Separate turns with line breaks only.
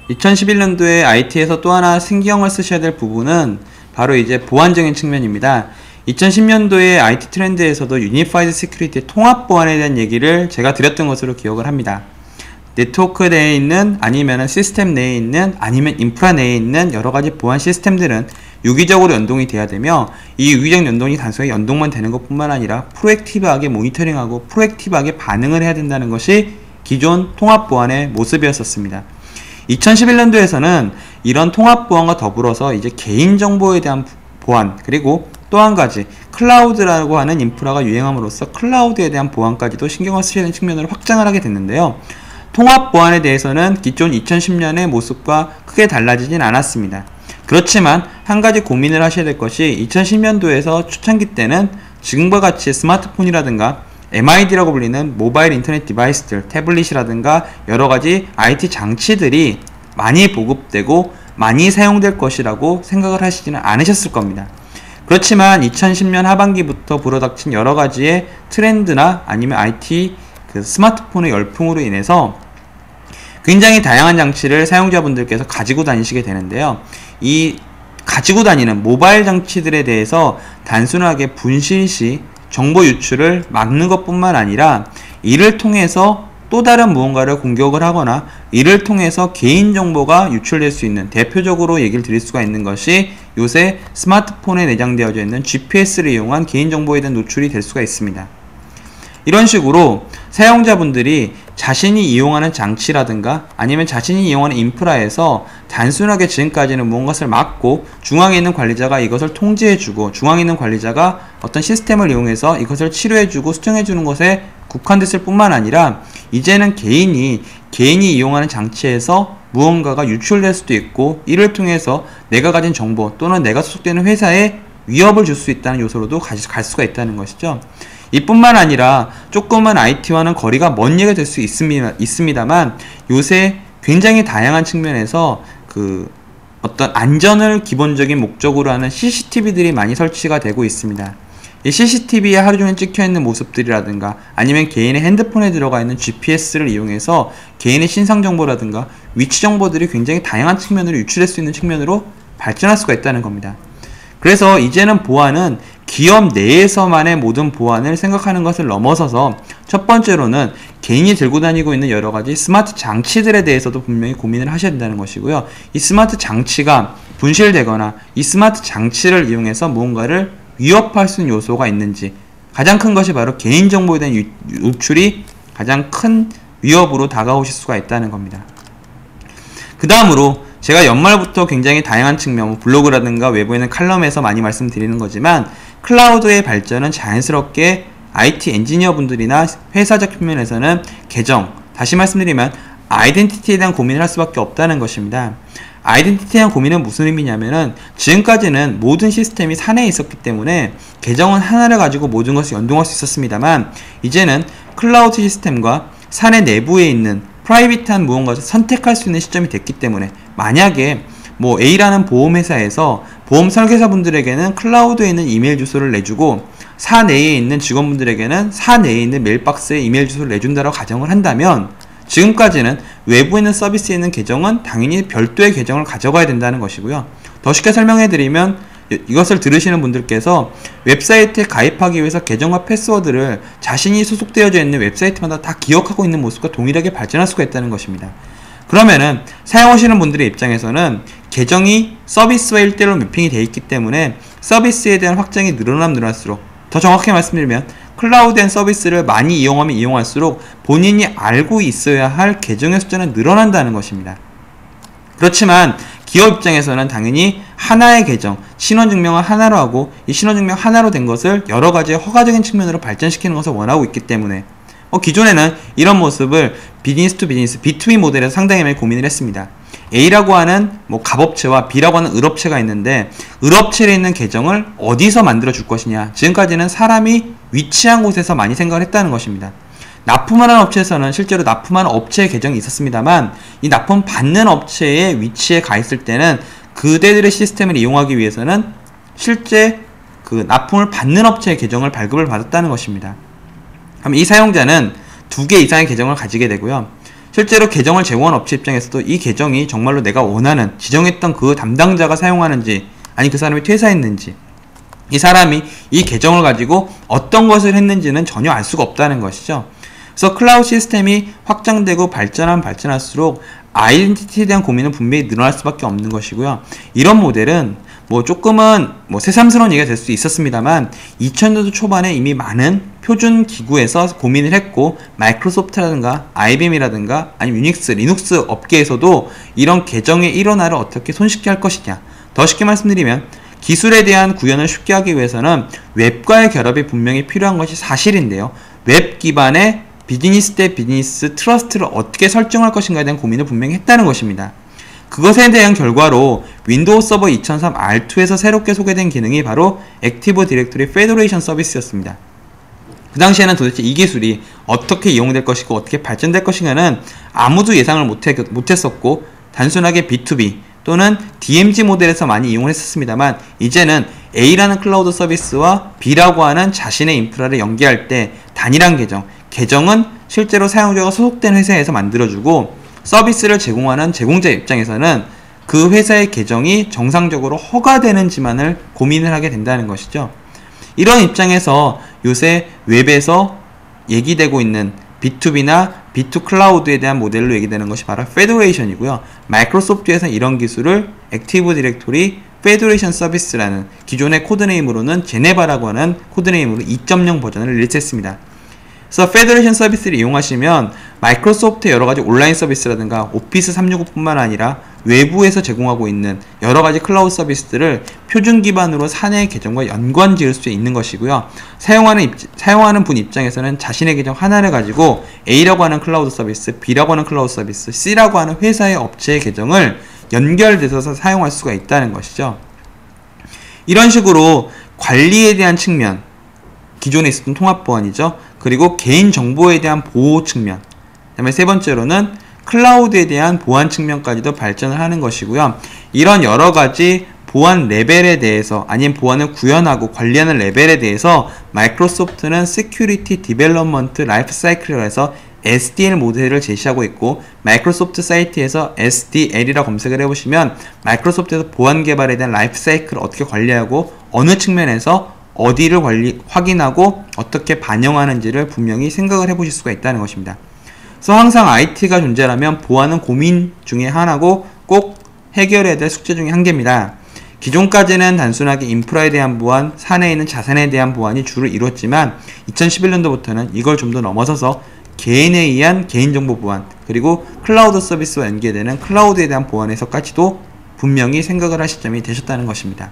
2011년도에 IT에서 또 하나 신경을 쓰셔야 될 부분은 바로 이제 보안적인 측면입니다. 2010년도에 IT 트렌드에서도 유니파이드 시큐리티의 통합 보안에 대한 얘기를 제가 드렸던 것으로 기억을 합니다. 네트워크 내에 있는, 아니면 시스템 내에 있는, 아니면 인프라 내에 있는 여러가지 보안 시스템들은 유기적으로 연동이 돼야 되며, 이 유기적 연동이 단순히 연동만 되는 것 뿐만 아니라 프로액티브하게 모니터링하고 프로액티브하게 반응을 해야 된다는 것이 기존 통합 보안의 모습이었었습니다. 2011년도에서는 이런 통합 보안과 더불어서 이제 개인정보에 대한 보안, 그리고 또 한 가지 클라우드라고 하는 인프라가 유행함으로써 클라우드에 대한 보안까지도 신경을 쓰셔야 되는 측면으로 확장을 하게 됐는데요. 통합 보안에 대해서는 기존 2010년의 모습과 크게 달라지진 않았습니다. 그렇지만 한 가지 고민을 하셔야 될 것이 2010년도에서 초창기 때는 지금과 같이 스마트폰이라든가 MID라고 불리는 모바일 인터넷 디바이스들, 태블릿이라든가 여러가지 IT 장치들이 많이 보급되고 많이 사용될 것이라고 생각을 하시지는 않으셨을 겁니다. 그렇지만 2010년 하반기부터 불어닥친 여러가지의 트렌드나 아니면 IT 스마트폰의 열풍으로 인해서 굉장히 다양한 장치를 사용자분들께서 가지고 다니시게 되는데요. 이 가지고 다니는 모바일 장치들에 대해서 단순하게 분실 시 정보 유출을 막는 것 뿐만 아니라 이를 통해서 또 다른 무언가를 공격을 하거나 이를 통해서 개인정보가 유출될 수 있는, 대표적으로 얘기를 드릴 수가 있는 것이 요새 스마트폰에 내장되어져 있는 GPS를 이용한 개인정보에 대한 노출이 될 수가 있습니다. 이런 식으로 사용자분들이 자신이 이용하는 장치라든가 아니면 자신이 이용하는 인프라에서 단순하게 지금까지는 무언가를 막고 중앙에 있는 관리자가 이것을 통제해주고 중앙에 있는 관리자가 어떤 시스템을 이용해서 이것을 치료해주고 수정해주는 것에 국한됐을 뿐만 아니라 이제는 개인이 이용하는 장치에서 무언가가 유출될 수도 있고 이를 통해서 내가 가진 정보 또는 내가 소속되는 회사에 위협을 줄 수 있다는 요소로도 갈 수가 있다는 것이죠. 이뿐만 아니라 조금은 IT와는 거리가 먼 얘기가 될 수 있습니다만 요새 굉장히 다양한 측면에서 어떤 안전을 기본적인 목적으로 하는 CCTV들이 많이 설치가 되고 있습니다. 이 CCTV에 하루 종일 찍혀있는 모습들이라든가 아니면 개인의 핸드폰에 들어가 있는 GPS를 이용해서 개인의 신상정보라든가 위치정보들이 굉장히 다양한 측면으로 유출될 수 있는 측면으로 발전할 수가 있다는 겁니다. 그래서 이제는 보안은 기업 내에서만의 모든 보안을 생각하는 것을 넘어서서 첫 번째로는 개인이 들고 다니고 있는 여러가지 스마트 장치들에 대해서도 분명히 고민을 하셔야 된다는 것이고요. 이 스마트 장치가 분실되거나 이 스마트 장치를 이용해서 무언가를 위협할 수 있는 요소가 있는지, 가장 큰 것이 바로 개인정보에 대한 유출이 가장 큰 위협으로 다가오실 수가 있다는 겁니다. 그 다음으로 제가 연말부터 굉장히 다양한 측면, 블로그라든가 외부에 있는 칼럼에서 많이 말씀드리는 거지만 클라우드의 발전은 자연스럽게 IT 엔지니어 분들이나 회사적 측면에서는 계정, 다시 말씀드리면 아이덴티티에 대한 고민을 할 수밖에 없다는 것입니다. 아이덴티티에 대한 고민은 무슨 의미냐면은 지금까지는 모든 시스템이 사내에 있었기 때문에 계정은 하나를 가지고 모든 것을 연동할 수 있었습니다만 이제는 클라우드 시스템과 사내 내부에 있는 프라이빗한 무언가를 선택할 수 있는 시점이 됐기 때문에 만약에 A라는 보험회사에서 보험 설계사분들에게는 클라우드에 있는 이메일 주소를 내주고 사내에 있는 직원분들에게는 사내에 있는 메일박스에 이메일 주소를 내준다고 가정을 한다면 지금까지는 외부에 있는 서비스에 있는 계정은 당연히 별도의 계정을 가져가야 된다는 것이고요. 더 쉽게 설명해드리면 이것을 들으시는 분들께서 웹사이트에 가입하기 위해서 계정과 패스워드를 자신이 소속되어져 있는 웹사이트마다 다 기억하고 있는 모습과 동일하게 발전할 수가 있다는 것입니다. 그러면은 사용하시는 분들의 입장에서는 계정이 서비스와 1대1로 매핑이 되어 있기 때문에 서비스에 대한 확장이 늘어날수록, 더 정확하게 말씀드리면 클라우드앤 서비스를 많이 이용하면 이용할수록 본인이 알고 있어야 할 계정의 숫자는 늘어난다는 것입니다. 그렇지만 기업 입장에서는 당연히 하나의 계정, 신원증명을 하나로 하고 이 신원증명 하나로 된 것을 여러가지의 허가적인 측면으로 발전시키는 것을 원하고 있기 때문에 기존에는 이런 모습을 비즈니스 투 비즈니스, B2B 모델에서 상당히 많이 고민을 했습니다. A라고 하는 갑업체와 B라고 하는 을업체가 있는데 을업체에 있는 계정을 어디서 만들어 줄 것이냐, 지금까지는 사람이 위치한 곳에서 많이 생각을 했다는 것입니다. 납품하는 업체에서는 실제로 납품하는 업체의 계정이 있었습니다만 이 납품 받는 업체의 위치에 가 있을 때는 그대들의 시스템을 이용하기 위해서는 실제 납품을 받는 업체의 계정을 발급을 받았다는 것입니다. 그럼 이 사용자는 2개 이상의 계정을 가지게 되고요. 실제로 계정을 제공한 업체 입장에서도 이 계정이 정말로 내가 원하는 지정했던 그 담당자가 사용하는지, 아니 그 사람이 퇴사했는지, 이 사람이 이 계정을 가지고 어떤 것을 했는지는 전혀 알 수가 없다는 것이죠. 그래서 클라우드 시스템이 확장되고 발전하면 발전할수록 아이덴티티에 대한 고민은 분명히 늘어날 수밖에 없는 것이고요. 이런 모델은 조금은 새삼스러운 얘기가 될 수 있었습니다만 2000년도 초반에 이미 많은 표준 기구에서 고민을 했고, 마이크로소프트라든가 IBM이라든가 아니면 유닉스, 리눅스 업계에서도 이런 계정의 일원화를 어떻게 손쉽게 할 것이냐, 더 쉽게 말씀드리면 기술에 대한 구현을 쉽게 하기 위해서는 웹과의 결합이 분명히 필요한 것이 사실인데요. 웹 기반의 비즈니스 대 비즈니스 트러스트를 어떻게 설정할 것인가에 대한 고민을 분명히 했다는 것입니다. 그것에 대한 결과로 윈도우 서버 2003 R2에서 새롭게 소개된 기능이 바로 액티브 디렉토리 페더레이션 서비스였습니다. 그 당시에는 도대체 이 기술이 어떻게 이용될 것이고 어떻게 발전될 것인가는 아무도 예상을 못했었고, 단순하게 B2B 또는 DMZ 모델에서 많이 이용을 했었습니다만, 이제는 A라는 클라우드 서비스와 B라고 하는 자신의 인프라를 연계할 때 단일한 계정은 실제로 사용자가 소속된 회사에서 만들어주고, 서비스를 제공하는 제공자 입장에서는 그 회사의 계정이 정상적으로 허가되는지만을 고민을 하게 된다는 것이죠. 이런 입장에서 요새 웹에서 얘기되고 있는 B2B나 B2 클라우드에 대한 모델로 얘기되는 것이 바로 페더레이션이고요. 마이크로소프트에서는 이런 기술을 액티브 디렉토리 페더레이션 서비스라는 기존의 코드네임으로는 제네바라고 하는 코드네임으로 2.0 버전을 릴리즈했습니다. 그래서 페더레이션 서비스를 이용하시면 마이크로소프트의 여러가지 온라인 서비스라든가 오피스 365뿐만 아니라 외부에서 제공하고 있는 여러가지 클라우드 서비스들을 표준 기반으로 사내의 계정과 연관 지을 수 있는 것이고요. 사용하는 분 입장에서는 자신의 계정 하나를 가지고 A라고 하는 클라우드 서비스, B라고 하는 클라우드 서비스, C라고 하는 회사의 업체의 계정을 연결돼서 사용할 수가 있다는 것이죠. 이런 식으로 관리에 대한 측면, 기존에 있었던 통합 보안이죠. 그리고 개인정보에 대한 보호 측면, 그 다음에 세 번째로는 클라우드에 대한 보안 측면까지도 발전을 하는 것이고요. 이런 여러가지 보안 레벨에 대해서, 아니면 보안을 구현하고 관리하는 레벨에 대해서 마이크로소프트는 Security Development Life Cycle이라고 해서 SDL 모델을 제시하고 있고, 마이크로소프트 사이트에서 SDL이라 검색을 해보시면 마이크로소프트에서 보안 개발에 대한 라이프 사이클을 어떻게 관리하고 어느 측면에서 어디를 확인하고 어떻게 반영하는지를 분명히 생각을 해보실 수가 있다는 것입니다. 그래서 항상 IT가 존재하면 보안은 고민 중에 하나고 꼭 해결해야 될 숙제 중에 한 개입니다. 기존까지는 단순하게 인프라에 대한 보안, 사내에 있는 자산에 대한 보안이 주를 이뤘지만 2011년도부터는 이걸 좀 더 넘어서서 개인에 의한 개인정보 보안, 그리고 클라우드 서비스와 연계되는 클라우드에 대한 보안에서까지도 분명히 생각을 하실 점이 되셨다는 것입니다.